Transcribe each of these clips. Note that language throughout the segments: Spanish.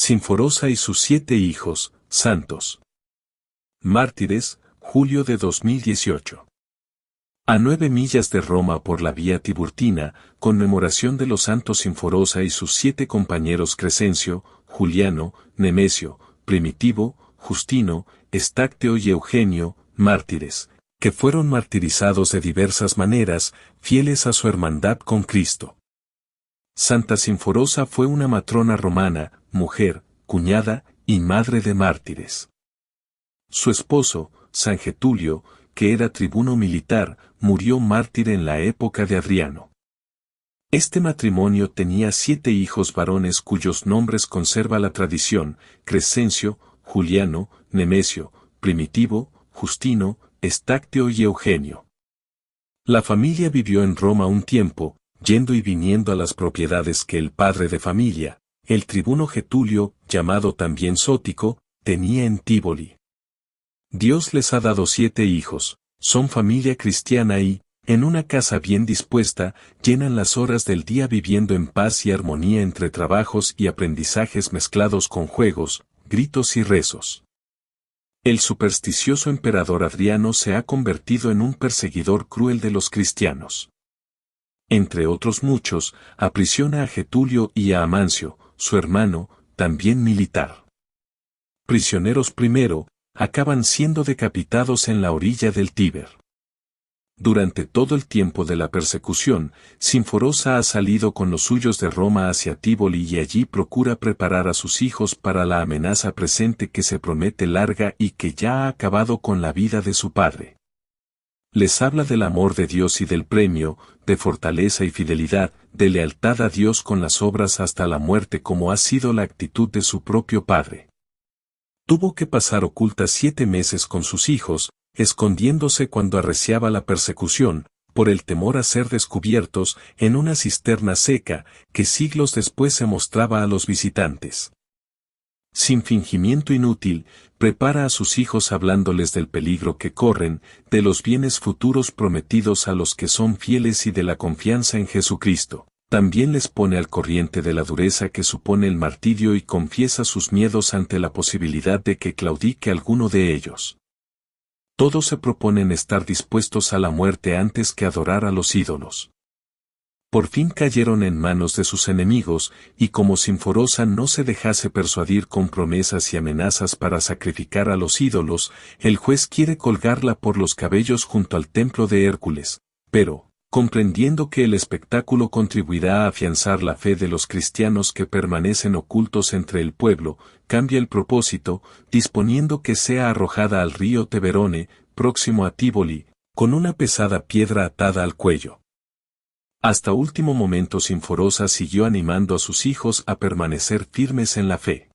Sinforosa y sus 7 hijos, santos. Mártires, julio de 2018. A 9 millas de Roma por la vía Tiburtina, conmemoración de los santos Sinforosa y sus 7 compañeros Crescencio, Juliano, Nemesio, Primitivo, Justino, Estácteo y Eugenio, mártires, que fueron martirizados de diversas maneras, fieles a su hermandad con Cristo. Santa Sinforosa fue una matrona romana, mujer, cuñada y madre de mártires. Su esposo, San Getulio, que era tribuno militar, murió mártir en la época de Adriano. Este matrimonio tenía 7 hijos varones cuyos nombres conserva la tradición: Crescencio, Juliano, Nemesio, Primitivo, Justino, Estácteo y Eugenio. La familia vivió en Roma un tiempo, yendo y viniendo a las propiedades que el padre de familia, el tribuno Getulio, llamado también Sótico, tenía en Tívoli. Dios les ha dado 7 hijos, son familia cristiana y, en una casa bien dispuesta, llenan las horas del día viviendo en paz y armonía entre trabajos y aprendizajes mezclados con juegos, gritos y rezos. El supersticioso emperador Adriano se ha convertido en un perseguidor cruel de los cristianos. Entre otros muchos, aprisiona a Getulio y a Amancio, su hermano, también militar. Prisioneros primero, acaban siendo decapitados en la orilla del Tíber. Durante todo el tiempo de la persecución, Sinforosa ha salido con los suyos de Roma hacia Tívoli y allí procura preparar a sus hijos para la amenaza presente que se promete larga y que ya ha acabado con la vida de su padre. Les habla del amor de Dios y del premio, de fortaleza y fidelidad, de lealtad a Dios con las obras hasta la muerte como ha sido la actitud de su propio padre. Tuvo que pasar oculta 7 meses con sus hijos, escondiéndose cuando arreciaba la persecución, por el temor a ser descubiertos, en una cisterna seca, que siglos después se mostraba a los visitantes. Sin fingimiento inútil, prepara a sus hijos hablándoles del peligro que corren, de los bienes futuros prometidos a los que son fieles y de la confianza en Jesucristo. También les pone al corriente de la dureza que supone el martirio y confiesa sus miedos ante la posibilidad de que claudique alguno de ellos. Todos se proponen estar dispuestos a la muerte antes que adorar a los ídolos. Por fin cayeron en manos de sus enemigos, y como Sinforosa no se dejase persuadir con promesas y amenazas para sacrificar a los ídolos, el juez quiere colgarla por los cabellos junto al templo de Hércules, pero, comprendiendo que el espectáculo contribuirá a afianzar la fe de los cristianos que permanecen ocultos entre el pueblo, cambia el propósito, disponiendo que sea arrojada al río Teberone, próximo a Tívoli, con una pesada piedra atada al cuello. Hasta último momento Sinforosa siguió animando a sus hijos a permanecer firmes en la fe.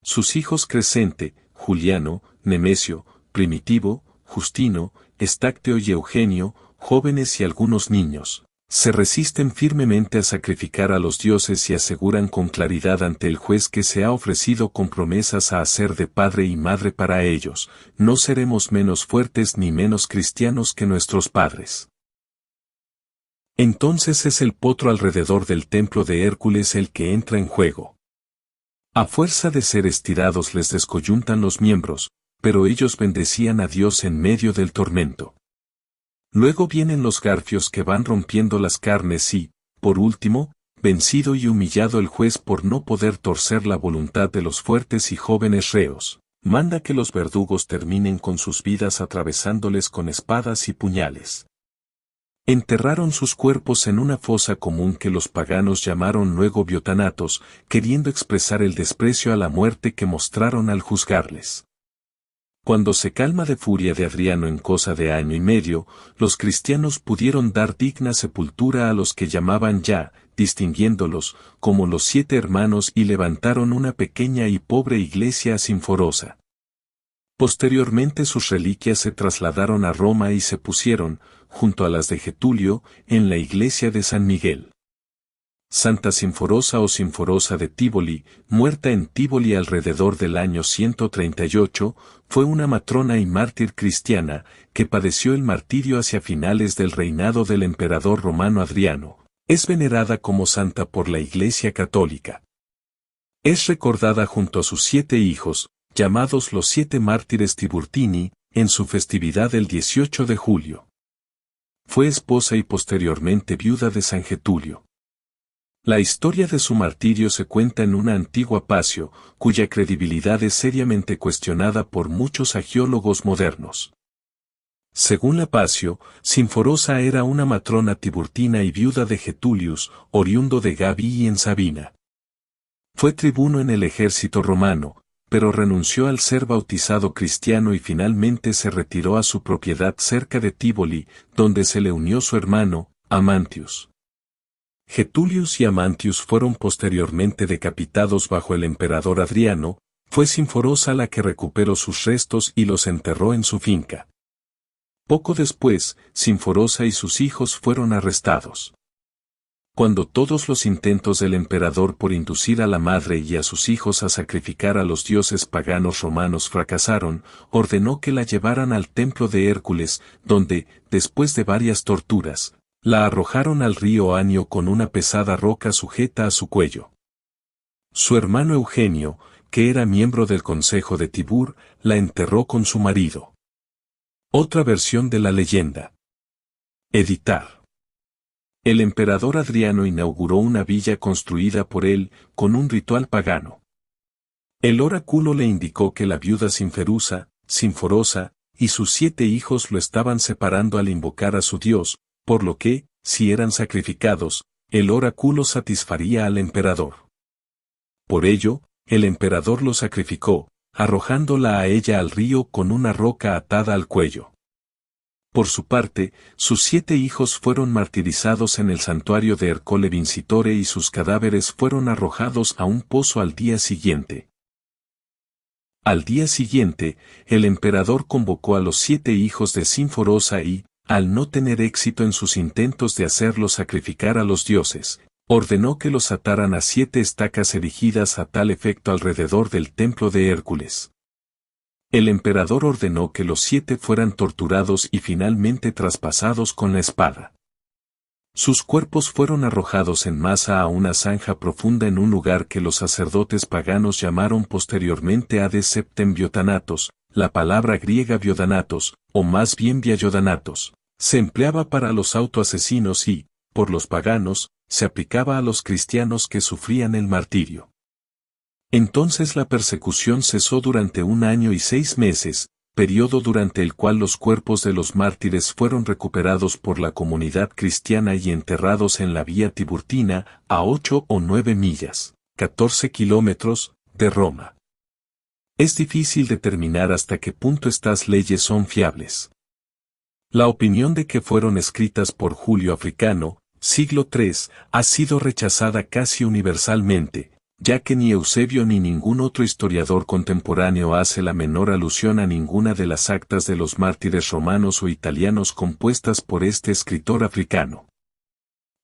Sus hijos Crescente, Juliano, Nemesio, Primitivo, Justino, Estácteo y Eugenio, jóvenes y algunos niños, se resisten firmemente a sacrificar a los dioses y aseguran con claridad ante el juez que se ha ofrecido con promesas a hacer de padre y madre para ellos: no seremos menos fuertes ni menos cristianos que nuestros padres. Entonces es el potro alrededor del templo de Hércules el que entra en juego. A fuerza de ser estirados les descoyuntan los miembros, pero ellos bendecían a Dios en medio del tormento. Luego vienen los garfios que van rompiendo las carnes y, por último, vencido y humillado el juez por no poder torcer la voluntad de los fuertes y jóvenes reos, manda que los verdugos terminen con sus vidas atravesándoles con espadas y puñales. Enterraron sus cuerpos en una fosa común que los paganos llamaron luego biotanatos, queriendo expresar el desprecio a la muerte que mostraron al juzgarles. Cuando se calma de furia de Adriano en cosa de año y medio, los cristianos pudieron dar digna sepultura a los que llamaban ya, distinguiéndolos, como los 7 hermanos, y levantaron una pequeña y pobre iglesia a Sinforosa. Posteriormente sus reliquias se trasladaron a Roma y se pusieron, junto a las de Getulio, en la iglesia de San Miguel. Santa Sinforosa o Sinforosa de Tívoli, muerta en Tívoli alrededor del año 138, fue una matrona y mártir cristiana, que padeció el martirio hacia finales del reinado del emperador romano Adriano. Es venerada como santa por la Iglesia Católica. Es recordada junto a sus 7 hijos, llamados los 7 mártires Tiburtini, en su festividad el 18 de julio. Fue esposa y posteriormente viuda de San Getulio. La historia de su martirio se cuenta en una antigua Pacio, cuya credibilidad es seriamente cuestionada por muchos agiólogos modernos. Según la Pacio, Sinforosa era una matrona tiburtina y viuda de Getulius, oriundo de Gabii en Sabina. Fue tribuno en el ejército romano, pero renunció al ser bautizado cristiano y finalmente se retiró a su propiedad cerca de Tívoli, donde se le unió su hermano, Amantius. Getulius y Amantius fueron posteriormente decapitados bajo el emperador Adriano. Fue Sinforosa la que recuperó sus restos y los enterró en su finca. Poco después, Sinforosa y sus hijos fueron arrestados. Cuando todos los intentos del emperador por inducir a la madre y a sus hijos a sacrificar a los dioses paganos romanos fracasaron, ordenó que la llevaran al templo de Hércules, donde, después de varias torturas, la arrojaron al río Anio con una pesada roca sujeta a su cuello. Su hermano Eugenio, que era miembro del consejo de Tibur, la enterró con su marido. Otra versión de la leyenda. Editar. El emperador Adriano inauguró una villa construida por él, con un ritual pagano. El oráculo le indicó que la viuda Sinforosa, y sus 7 hijos lo estaban separando al invocar a su dios, por lo que, si eran sacrificados, el oráculo satisfaría al emperador. Por ello, el emperador lo sacrificó, arrojándola a ella al río con una roca atada al cuello. Por su parte, sus 7 hijos fueron martirizados en el santuario de Ercole Vincitore y sus cadáveres fueron arrojados a un pozo al día siguiente. Al día siguiente, el emperador convocó a los 7 hijos de Sinforosa y, al no tener éxito en sus intentos de hacerlos sacrificar a los dioses, ordenó que los ataran a 7 estacas erigidas a tal efecto alrededor del templo de Hércules. El emperador ordenó que los 7 fueran torturados y finalmente traspasados con la espada. Sus cuerpos fueron arrojados en masa a una zanja profunda en un lugar que los sacerdotes paganos llamaron posteriormente Hades Septem Biotanatos. La palabra griega biodanatos, o más bien biodanatos, se empleaba para los autoasesinos y, por los paganos, se aplicaba a los cristianos que sufrían el martirio. Entonces la persecución cesó durante 1 año y 6 meses, periodo durante el cual los cuerpos de los mártires fueron recuperados por la comunidad cristiana y enterrados en la vía Tiburtina, a 8 o 9 millas, 14 kilómetros, de Roma. Es difícil determinar hasta qué punto estas leyes son fiables. La opinión de que fueron escritas por Julio Africano, siglo III, ha sido rechazada casi universalmente, ya que ni Eusebio ni ningún otro historiador contemporáneo hace la menor alusión a ninguna de las actas de los mártires romanos o italianos compuestas por este escritor africano.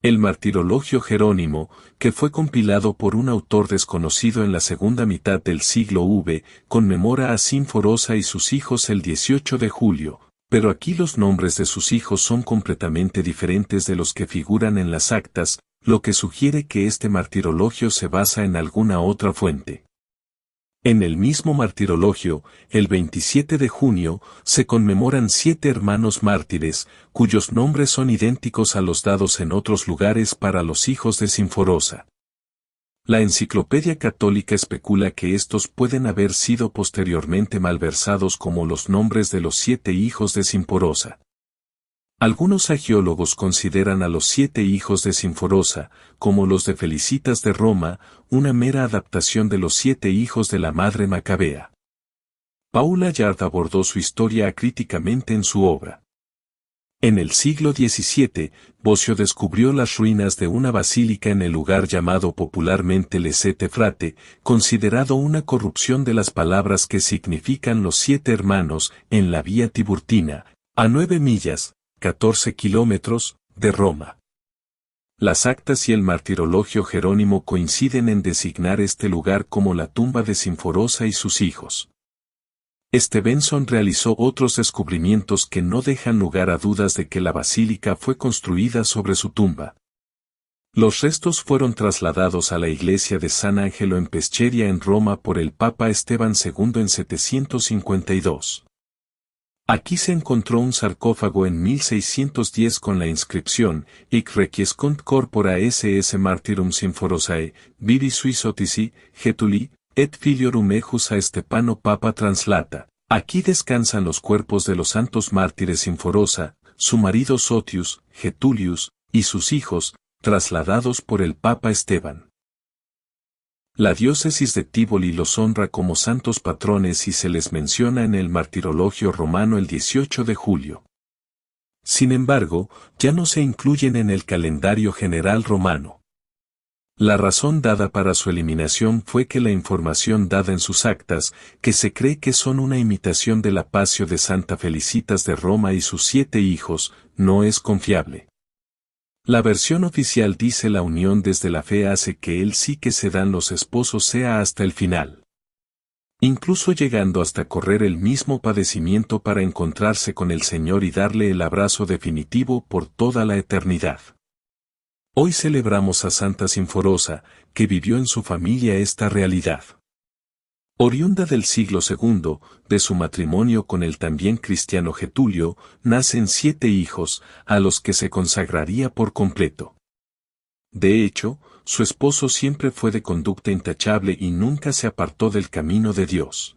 El Martirologio Jerónimo, que fue compilado por un autor desconocido en la segunda mitad del siglo V, conmemora a Sinforosa y sus hijos el 18 de julio, pero aquí los nombres de sus hijos son completamente diferentes de los que figuran en las actas, lo que sugiere que este martirologio se basa en alguna otra fuente. En el mismo martirologio, el 27 de junio, se conmemoran 7 hermanos mártires, cuyos nombres son idénticos a los dados en otros lugares para los hijos de Sinforosa. La Enciclopedia Católica especula que estos pueden haber sido posteriormente malversados como los nombres de los 7 hijos de Sinforosa. Algunos agiólogos consideran a los 7 hijos de Sinforosa, como los de Felicitas de Roma, una mera adaptación de los 7 hijos de la madre macabea. Paula Yard abordó su historia acríticamente en su obra. En el siglo XVII, Bosio descubrió las ruinas de una basílica en el lugar llamado popularmente Le Sette Frate, considerado una corrupción de las palabras que significan los 7 hermanos, en la vía Tiburtina, a 9 millas, 14 kilómetros, de Roma. Las actas y el martirologio Jerónimo coinciden en designar este lugar como la tumba de Sinforosa y sus hijos. Stevenson realizó otros descubrimientos que no dejan lugar a dudas de que la basílica fue construida sobre su tumba. Los restos fueron trasladados a la iglesia de San Angelo en Peschiera en Roma por el Papa Esteban II en 752. Aquí se encontró un sarcófago en 1610 con la inscripción Hic requiescunt corpora SS martyrum Sinforosae, vivi suis otici, Getuli, et filiorum ejus a Stepano Papa translata. Aquí descansan los cuerpos de los santos mártires Sinforosa, su marido Sotius, Getulius, y sus hijos, trasladados por el Papa Esteban. La diócesis de Tívoli los honra como santos patrones y se les menciona en el Martirologio romano el 18 de julio. Sin embargo, ya no se incluyen en el calendario general romano. La razón dada para su eliminación fue que la información dada en sus actas, que se cree que son una imitación de la Passio de Santa Felicitas de Roma y sus 7 hijos, no es confiable. La versión oficial dice la unión desde la fe hace que el sí que se dan los esposos sea hasta el final. Incluso llegando hasta correr el mismo padecimiento para encontrarse con el Señor y darle el abrazo definitivo por toda la eternidad. Hoy celebramos a Santa Sinforosa, que vivió en su familia esta realidad. Oriunda del siglo II, de su matrimonio con el también cristiano Getulio, nacen 7 hijos, a los que se consagraría por completo. De hecho, su esposo siempre fue de conducta intachable y nunca se apartó del camino de Dios.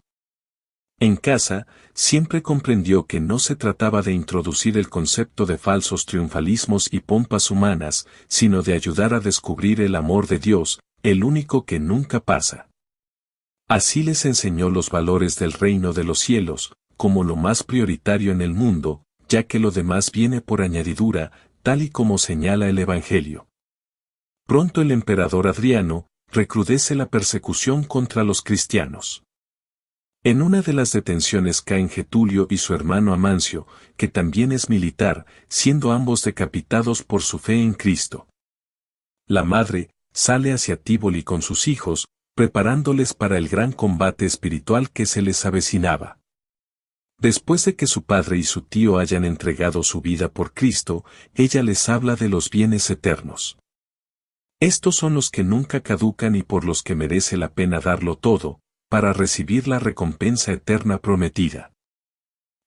En casa, siempre comprendió que no se trataba de introducir el concepto de falsos triunfalismos y pompas humanas, sino de ayudar a descubrir el amor de Dios, el único que nunca pasa. Así les enseñó los valores del reino de los cielos, como lo más prioritario en el mundo, ya que lo demás viene por añadidura, tal y como señala el Evangelio. Pronto el emperador Adriano recrudece la persecución contra los cristianos. En una de las detenciones caen Getulio y su hermano Amancio, que también es militar, siendo ambos decapitados por su fe en Cristo. La madre sale hacia Tívoli con sus hijos, preparándoles para el gran combate espiritual que se les avecinaba. Después de que su padre y su tío hayan entregado su vida por Cristo, ella les habla de los bienes eternos. Estos son los que nunca caducan y por los que merece la pena darlo todo, para recibir la recompensa eterna prometida.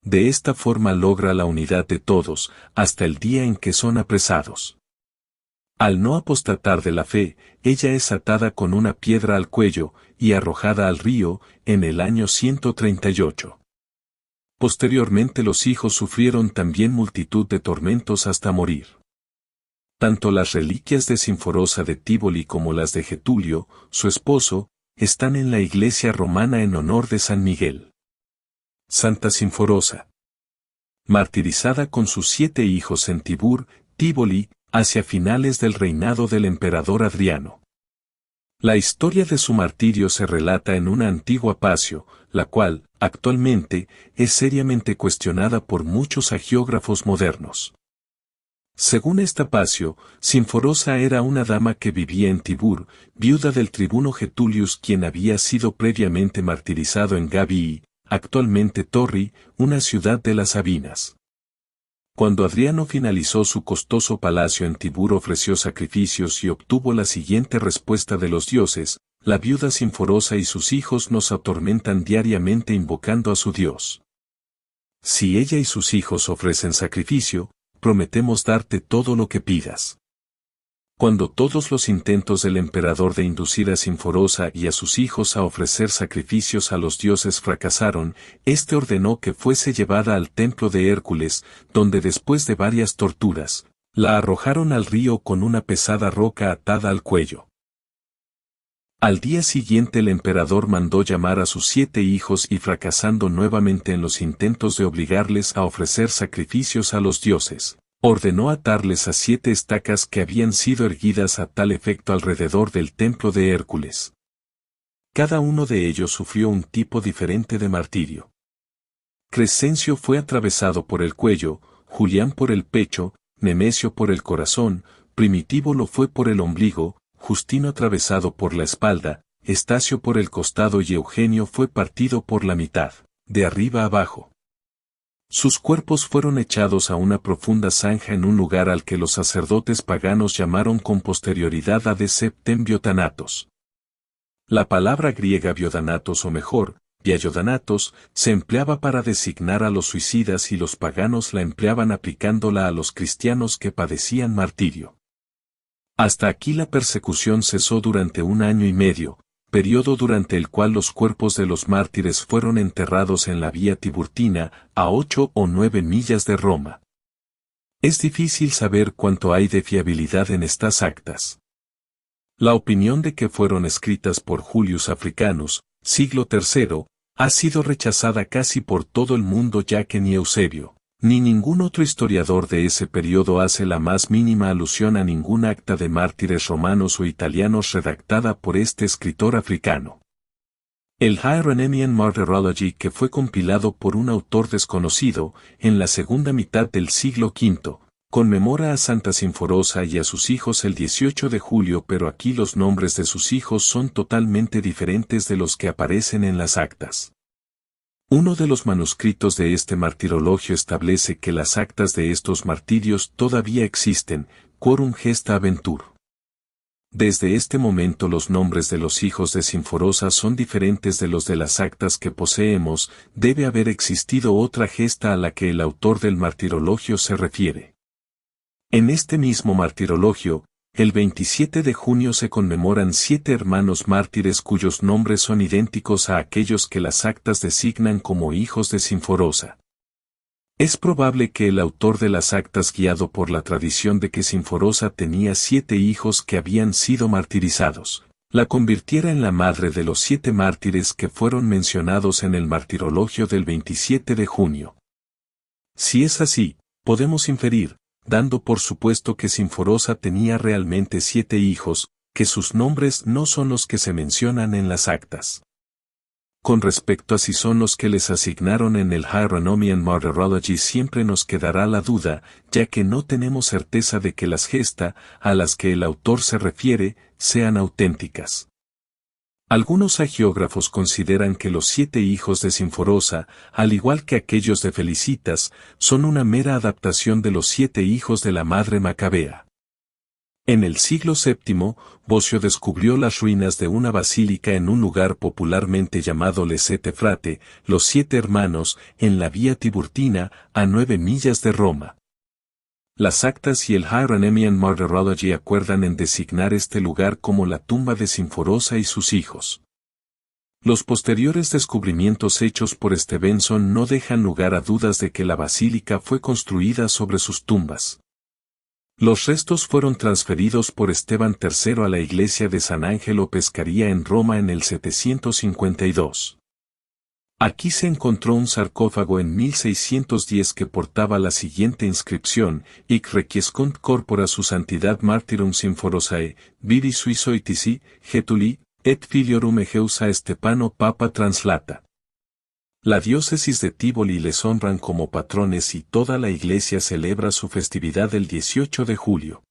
De esta forma logra la unidad de todos, hasta el día en que son apresados. Al no apostatar de la fe, ella es atada con una piedra al cuello y arrojada al río, en el año 138. Posteriormente los hijos sufrieron también multitud de tormentos hasta morir. Tanto las reliquias de Sinforosa de Tívoli como las de Getulio, su esposo, están en la iglesia romana en honor de San Miguel. Santa Sinforosa. Martirizada con sus 7 hijos en Tibur, Tívoli, hacia finales del reinado del emperador Adriano. La historia de su martirio se relata en una antigua Passio, la cual, actualmente, es seriamente cuestionada por muchos hagiógrafos modernos. Según esta Passio, Sinforosa era una dama que vivía en Tibur, viuda del tribuno Getulius quien había sido previamente martirizado en Gabii, actualmente Torri, una ciudad de las Sabinas. Cuando Adriano finalizó su costoso palacio en Tibur ofreció sacrificios y obtuvo la siguiente respuesta de los dioses: la viuda Sinforosa y sus hijos nos atormentan diariamente invocando a su Dios. Si ella y sus hijos ofrecen sacrificio, prometemos darte todo lo que pidas. Cuando todos los intentos del emperador de inducir a Sinforosa y a sus hijos a ofrecer sacrificios a los dioses fracasaron, éste ordenó que fuese llevada al templo de Hércules, donde después de varias torturas, la arrojaron al río con una pesada roca atada al cuello. Al día siguiente el emperador mandó llamar a sus 7 hijos y fracasando nuevamente en los intentos de obligarles a ofrecer sacrificios a los dioses, ordenó atarles a 7 estacas que habían sido erguidas a tal efecto alrededor del templo de Hércules. Cada uno de ellos sufrió un tipo diferente de martirio. Crescencio fue atravesado por el cuello, Julián por el pecho, Nemesio por el corazón, Primitivo lo fue por el ombligo, Justino atravesado por la espalda, Estacio por el costado y Eugenio fue partido por la mitad, de arriba abajo. Sus cuerpos fueron echados a una profunda zanja en un lugar al que los sacerdotes paganos llamaron con posterioridad Hades Septembio Thanatos. La palabra griega biodanatos o mejor, biodanatos, se empleaba para designar a los suicidas y los paganos la empleaban aplicándola a los cristianos que padecían martirio. Hasta aquí la persecución cesó durante 1 año y medio, periodo durante el cual los cuerpos de los mártires fueron enterrados en la vía Tiburtina, a 8 o 9 millas de Roma. Es difícil saber cuánto hay de fiabilidad en estas actas. La opinión de que fueron escritas por Julius Africanus, siglo III, ha sido rechazada casi por todo el mundo, ya que ni Eusebio, ni ningún otro historiador de ese periodo hace la más mínima alusión a ningún acta de mártires romanos o italianos redactada por este escritor africano. El Hieronymian Martyrology, que fue compilado por un autor desconocido en la segunda mitad del siglo V, conmemora a Santa Sinforosa y a sus hijos el 18 de julio, pero aquí los nombres de sus hijos son totalmente diferentes de los que aparecen en las actas. Uno de los manuscritos de este martirologio establece que las actas de estos martirios todavía existen, quorum gesta aventur. Desde este momento los nombres de los hijos de Sinforosa son diferentes de los de las actas que poseemos, debe haber existido otra gesta a la que el autor del martirologio se refiere. En este mismo martirologio, el 27 de junio se conmemoran 7 hermanos mártires cuyos nombres son idénticos a aquellos que las actas designan como hijos de Sinforosa. Es probable que el autor de las actas, guiado por la tradición de que Sinforosa tenía 7 hijos que habían sido martirizados, la convirtiera en la madre de los 7 mártires que fueron mencionados en el martirologio del 27 de junio. Si es así, podemos inferir, dando por supuesto que Sinforosa tenía realmente 7 hijos, que sus nombres no son los que se mencionan en las actas. Con respecto a si son los que les asignaron en el Hieronymian Martyrology, siempre nos quedará la duda, ya que no tenemos certeza de que las gesta, a las que el autor se refiere, sean auténticas. Algunos hagiógrafos consideran que los 7 hijos de Sinforosa, al igual que aquellos de Felicitas, son una mera adaptación de los 7 hijos de la madre Macabea. En el siglo VII, Bosio descubrió las ruinas de una basílica en un lugar popularmente llamado Les Sette Frate, los 7 hermanos, en la vía Tiburtina, a 9 millas de Roma. Las actas y el Hieronymian Martyrology acuerdan en designar este lugar como la tumba de Sinforosa y sus hijos. Los posteriores descubrimientos hechos por Stevenson no dejan lugar a dudas de que la basílica fue construida sobre sus tumbas. Los restos fueron transferidos por Esteban III a la iglesia de San Angelo Pescaria en Roma en el 752. Aquí se encontró un sarcófago en 1610 que portaba la siguiente inscripción: Hic requiescunt corpora su santidad martyrum Sinforosae, vivi suisoitici, getuli, et filiorum egeus a Stepano Papa translata. La diócesis de Tivoli les honran como patrones y toda la iglesia celebra su festividad el 18 de julio.